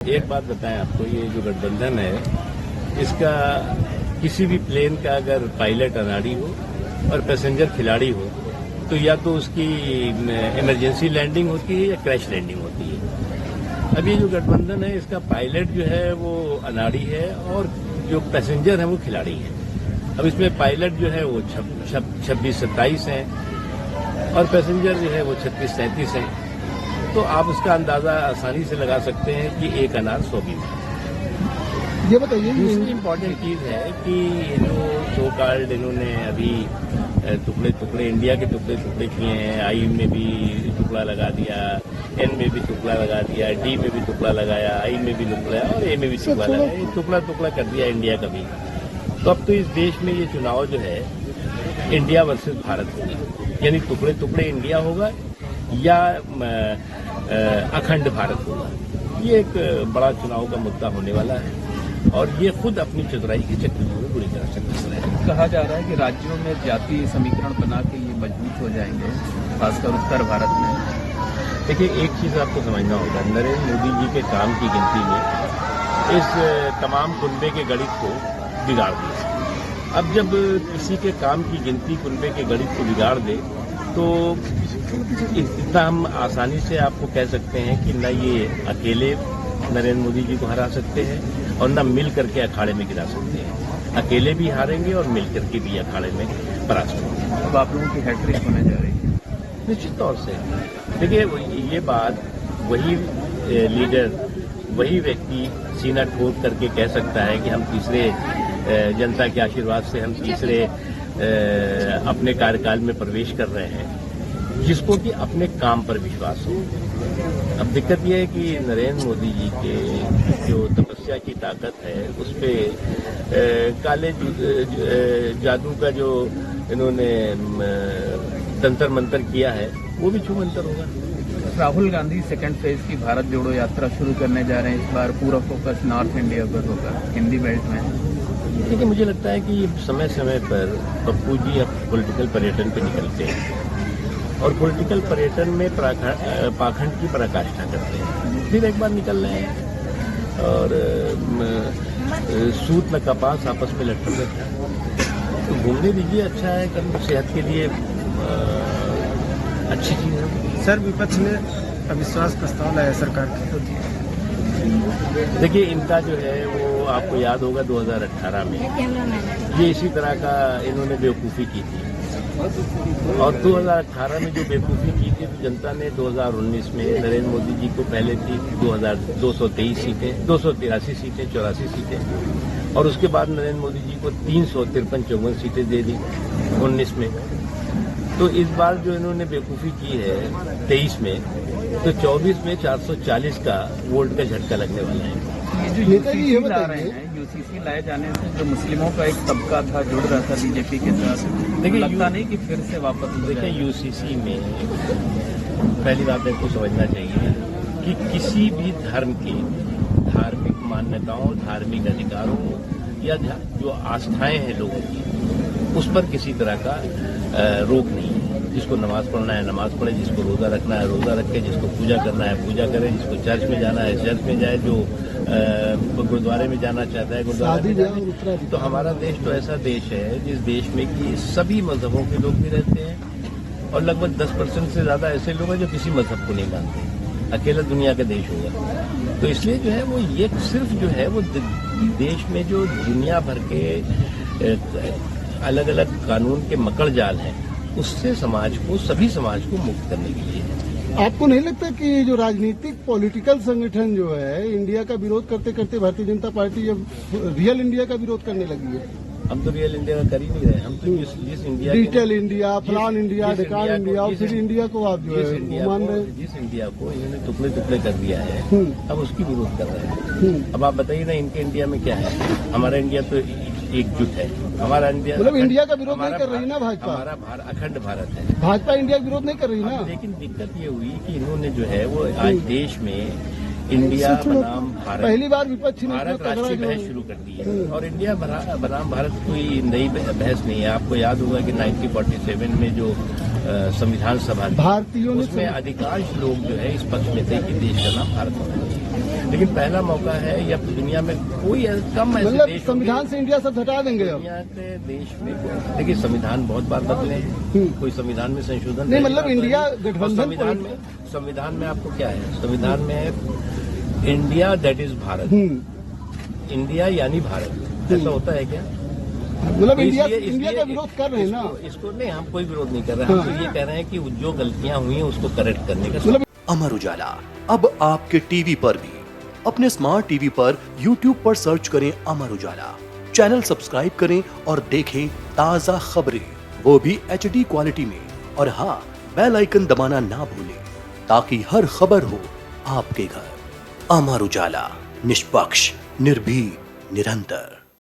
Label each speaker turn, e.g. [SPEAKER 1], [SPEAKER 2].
[SPEAKER 1] एक बात बताएं आपको, ये जो गठबंधन है इसका किसी भी प्लेन का अगर पायलट अनाड़ी हो और पैसेंजर खिलाड़ी हो तो या तो उसकी इमरजेंसी लैंडिंग होती है या क्रैश लैंडिंग होती है। अब ये जो गठबंधन है इसका पायलट जो है वो अनाड़ी है और जो पैसेंजर है वो खिलाड़ी है। अब इसमें पायलट जो है वो 26-27 हैं और पैसेंजर जो है वो 36-37 हैं। तो आप उसका अंदाजा आसानी से लगा सकते हैं कि एक अनार 100 बीमा।
[SPEAKER 2] ये बताइए,
[SPEAKER 1] दूसरी इम्पोर्टेंट चीज है कि जो सो कॉल्ड इन्होंने अभी टुकड़े इंडिया के टुकड़े किए हैं, आई में भी टुकड़ा लगा दिया, एन में भी टुकड़ा लगा दिया, डी में भी टुकड़ा लगाया, आई में भी टुकड़ा और ए में भी टुकड़ा लगाया, टुकड़ा कर दिया इंडिया का भी। तो अब तो इस देश में ये चुनाव जो है इंडिया वर्सेस भारत होगा, यानी टुकड़े इंडिया होगा या अखंड भारत होगा। ये एक बड़ा चुनाव का मुद्दा होने वाला है और ये खुद अपनी चतुराई के चक्रव्यूह में बुरी तरह से फंस रहे हैं।
[SPEAKER 3] कहा जा रहा है कि राज्यों में जातीय समीकरण बना के ये मजबूत हो जाएंगे, खासकर उत्तर भारत में।
[SPEAKER 1] देखिए, एक चीज आपको समझना होगा, नरेंद्र मोदी जी के काम की गिनती में इस तमाम कुनबे के गणित को बिगाड़ दिया। अब जब किसी के काम की गिनती कुनबे के गणित को बिगाड़ दे तो इतना हम आसानी से आपको कह सकते हैं कि न ये अकेले नरेंद्र मोदी जी को हरा सकते हैं और न मिल करके अखाड़े में गिरा सकते हैं। अकेले भी हारेंगे और मिल करके भी अखाड़े में परास्त होंगे।
[SPEAKER 3] अब आप लोगों की हैट्रिक होने जा रही है
[SPEAKER 1] निश्चित तौर से। देखिए, ये बात वही लीडर, वही व्यक्ति सीना ठोक करके कह सकता है कि हम तीसरे जनता के आशीर्वाद से हम तीसरे अपने कार्यकाल में प्रवेश कर रहे हैं, जिसको कि अपने काम पर विश्वास हो। अब दिक्कत यह है कि नरेंद्र मोदी जी के जो तपस्या की ताकत है उस पे काले जादू का जो इन्होंने तंत्र मंत्र किया है वो भी छूमंतर होगा।
[SPEAKER 3] राहुल गांधी सेकंड फेज की भारत जोड़ो यात्रा शुरू करने जा रहे हैं। इस बार पूरा फोकस नॉर्थ इंडिया पर होगा, हिंदी बेल्ट में।
[SPEAKER 1] देखिए, मुझे लगता है कि समय समय पर पप्पू जी अब पॉलिटिकल पर्यटन पे निकलते हैं और पॉलिटिकल पर्यटन में पाखंड की पराकाष्ठा करते हैं, फिर एक बार निकल रहे हैं और सूत में कपास आपस में लटक रहता है। तो घूमने दीजिए, अच्छा है, कल सेहत के लिए अच्छी चीज है।
[SPEAKER 2] सर, विपक्ष ने अविश्वास प्रस्ताव लाया सरकार की।
[SPEAKER 1] देखिए, इनका जो है वो आपको याद होगा 2018 में ये इसी तरह का इन्होंने बेवकूफ़ी की थी और 2018 में जो बेवकूफ़ी की थी तो जनता ने 2019 में नरेंद्र मोदी जी को पहले थी 223 सीटें, 283 सीटें, 84 सीटें और उसके बाद नरेंद्र मोदी जी को 353-54 सीटें दे दी 19 में। तो इस बार जो इन्होंने बेवकूफ़ी की है 23 में, तो 24 में 440 का वोट का झटका लगने वाला है।
[SPEAKER 3] ये जो यूसीसी ला रहे हैं, यूसीसी लाए जाने से जो मुस्लिमों का एक तबका था जुड़ रहा था बीजेपी के साथ, देखिए लगता नहीं कि फिर से वापस।
[SPEAKER 1] देखिए, यूसीसी में पहली बात आपको समझना चाहिए कि किसी भी धर्म की धार्मिक मान्यताओं, धार्मिक अधिकारों या जो आस्थाएं हैं लोगों की, उस पर किसी तरह का रोक नहीं है। जिसको नमाज पढ़ना है नमाज पढ़े, जिसको रोजा रखना है रोजा रखे, जिसको पूजा करना है पूजा करे, जिसको चर्च में जाना है चर्च में जाए, जो गुरुद्वारे में जाना चाहता है गुरुद्वारे में जाए। तो हमारा देश तो ऐसा देश है जिस देश में कि सभी मजहबों के लोग भी रहते हैं और लगभग 10% से ज्यादा ऐसे लोग हैं जो किसी मजहब को नहीं मानते। अकेला दुनिया का देश होगा। तो इसलिए जो है वो ये सिर्फ जो है वो देश में जो दुनिया भर के अलग अलग कानून के मकड़ जाल हैं उससे समाज को, सभी समाज को मुक्त करने के लिए है।
[SPEAKER 2] आपको नहीं लगता कि जो राजनीतिक पॉलिटिकल संगठन जो है इंडिया का विरोध करते करते भारतीय जनता पार्टी जब रियल इंडिया का विरोध करने लगी है?
[SPEAKER 1] हम तो रियल इंडिया का कर ही नहीं रहे। हम तो जिस इंडिया,
[SPEAKER 2] डिजिटल इंडिया, फलान इंडिया, ढकान इंडिया, और फिर इंडिया को आप जो है मान रहे हैं।
[SPEAKER 1] जिस इंडिया को इन्होंने टुकड़े कर दिया है अब उसकी विरोध कर रहे हैं। अब आप बताइए ना, इनके इंडिया में क्या है? हमारा इंडिया तो एकजुट है। हमारा इंडिया
[SPEAKER 2] मतलब इंडिया का विरोध नहीं कर रही ना भाजपा?
[SPEAKER 1] हमारा अखंड भारत है।
[SPEAKER 2] भाजपा इंडिया का विरोध नहीं कर रही ना?
[SPEAKER 1] लेकिन दिक्कत ये हुई कि इन्होंने जो है वो आज देश में इंडिया बनाम भारत,
[SPEAKER 2] पहली बार विपक्ष ने
[SPEAKER 1] भारत राष्ट्रीय बहस शुरू कर दी है और इंडिया बनाम भारत कोई नई बहस नहीं है। आपको याद होगा कि 1947 में जो संविधान सभा थी,
[SPEAKER 2] भारतीयों ने
[SPEAKER 1] उसमें अधिकांश लोग जो है इस पक्ष में थे कि देश का नाम भारत होना चाहिए। लेकिन पहला मौका है, या दुनिया में कोई कम ऐसे
[SPEAKER 2] मतलब
[SPEAKER 1] देश
[SPEAKER 2] संविधान से इंडिया सब हटा देंगे अब।
[SPEAKER 1] दुनिया के देश में देखिए संविधान बहुत बार बदले हैं, कोई संविधान में संशोधन
[SPEAKER 2] नहीं, मतलब
[SPEAKER 1] पहली बार
[SPEAKER 2] इंडिया
[SPEAKER 1] हुआ है।
[SPEAKER 2] गठबंधन
[SPEAKER 1] और संविधान में आपको क्या है, संविधान में है India that is Bharat, India यानी भारत, ऐसा होता है क्या?
[SPEAKER 2] मतलब
[SPEAKER 1] तो
[SPEAKER 2] इंडिया
[SPEAKER 1] इसलिए
[SPEAKER 2] का विरोध कर रहे हैं ना।
[SPEAKER 1] इसको नहीं, हम कोई विरोध नहीं कर रहे हैं, हम तो ये कह रहे हैं कि जो गलतियां हुई हैं उसको करेक्ट करने का।
[SPEAKER 2] मतलब
[SPEAKER 4] अमर उजाला अब आपके टीवी पर भी। अपने स्मार्ट टीवी पर YouTube पर सर्च करें अमर उजाला, चैनल सब्सक्राइब करें और देखें ताजा खबरें, वो भी HD क्वालिटी में। और हाँ, बेल आइकन दबाना ना भूलें ताकि हर खबर हो आपके घर। अमर उजाला, निष्पक्ष, निर्भीक, निरंतर।